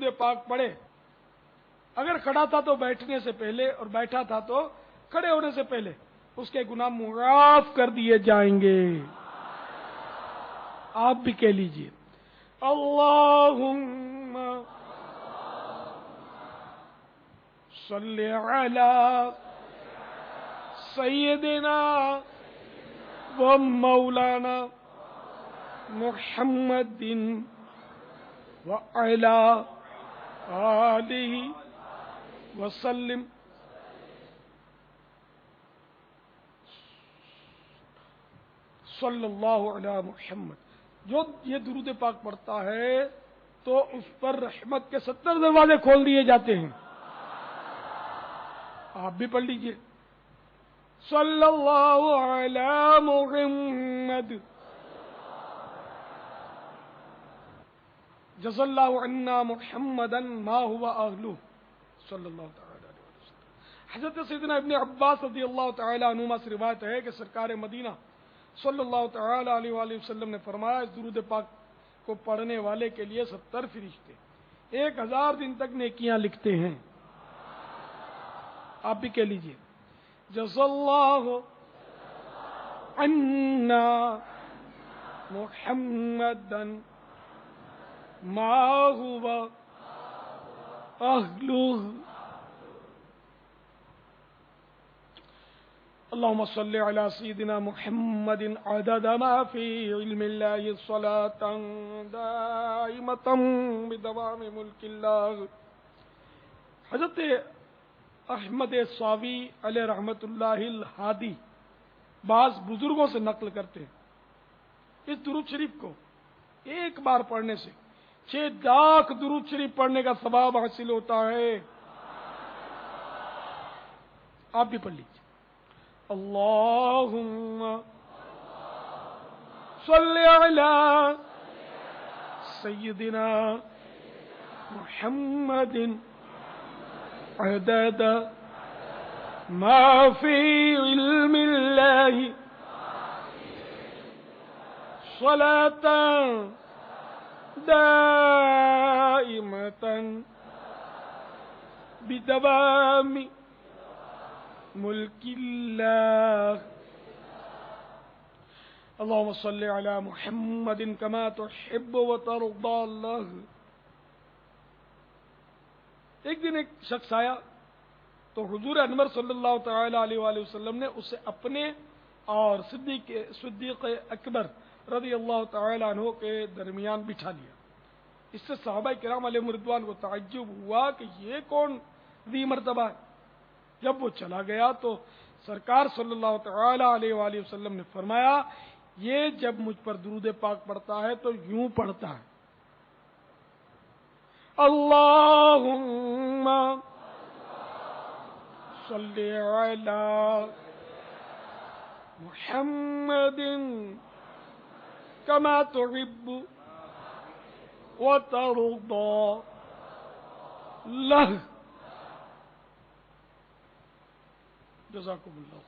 درود پاک پڑھے، اگر کھڑا تھا تو بیٹھنے سے پہلے اور بیٹھا تھا تو کھڑے ہونے سے پہلے، اس کے گناہ معاف کر دیے جائیں گے۔ آپ بھی کہہ لیجئے اللہم صلی علی سیدنا و مولانا محمد وعلی آلہ وسلم۔ صلی اللہ علی محمد۔ جو یہ درود پاک پڑھتا ہے تو اس پر رحمت کے 70 دروازے کھول دیے جاتے ہیں۔ آپ بھی پڑھ لیجئے صلی اللہ علی محمد جزا اللہ عنا محمدا ما هو اہلہ صلی اللہ تعالی علیہ وسلم۔ حضرت سیدنا ابن عباس رضی اللہ تعالی عنہما سے روایت ہے کہ سرکار مدینہ صلی اللہ تعالی علیہ وآلہ وسلم نے فرمایا، اس درود پاک کو پڑھنے والے کے لیے 70 فرشتے 1000 دن تک نیکیاں لکھتے ہیں۔ آپ بھی کہہ لیجئے جزا اللہ عنا محمدا ما هو اہلہ۔ اللهم صل على سيدنا محمد عدد ما في علم الله صلاة دائمة بدوام ملك الله۔ حضرت احمد صاوی علیہ رحمت اللہ الہادی بعض بزرگوں سے نقل کرتے ہیں، اس درود شریف کو ایک بار پڑھنے سے 6 لاکھ درود شریف پڑھنے کا ثواب حاصل ہوتا ہے۔ آپ بھی پڑھ لیجیے اللہم صلی علی سیدنا محمد عدد ما فی علم اللہ صلاة دائمة بدوام ملک اللہ۔ اللہم صلی علی محمد کما تحب وترضى اللہ۔ ایک دن ایک شخص آیا تو حضور انور صلی اللہ تعالی علیہ وآلہ وسلم نے اسے اپنے اور صدیق اکبر رضی اللہ تعالی عنہ کے درمیان بٹھا لیا۔ اس سے صحابہ کرام علیہ رضوان کو تعجب ہوا کہ یہ کون ذی مرتبہ ہے۔ جب وہ چلا گیا تو سرکار صلی اللہ تعالی علیہ وآلہ وسلم نے فرمایا، یہ جب مجھ پر درود پاک پڑھتا ہے تو یوں پڑھتا ہے اللہم صلی علی محمد کما تحب وترضى لہ۔ جزاکم اللہ۔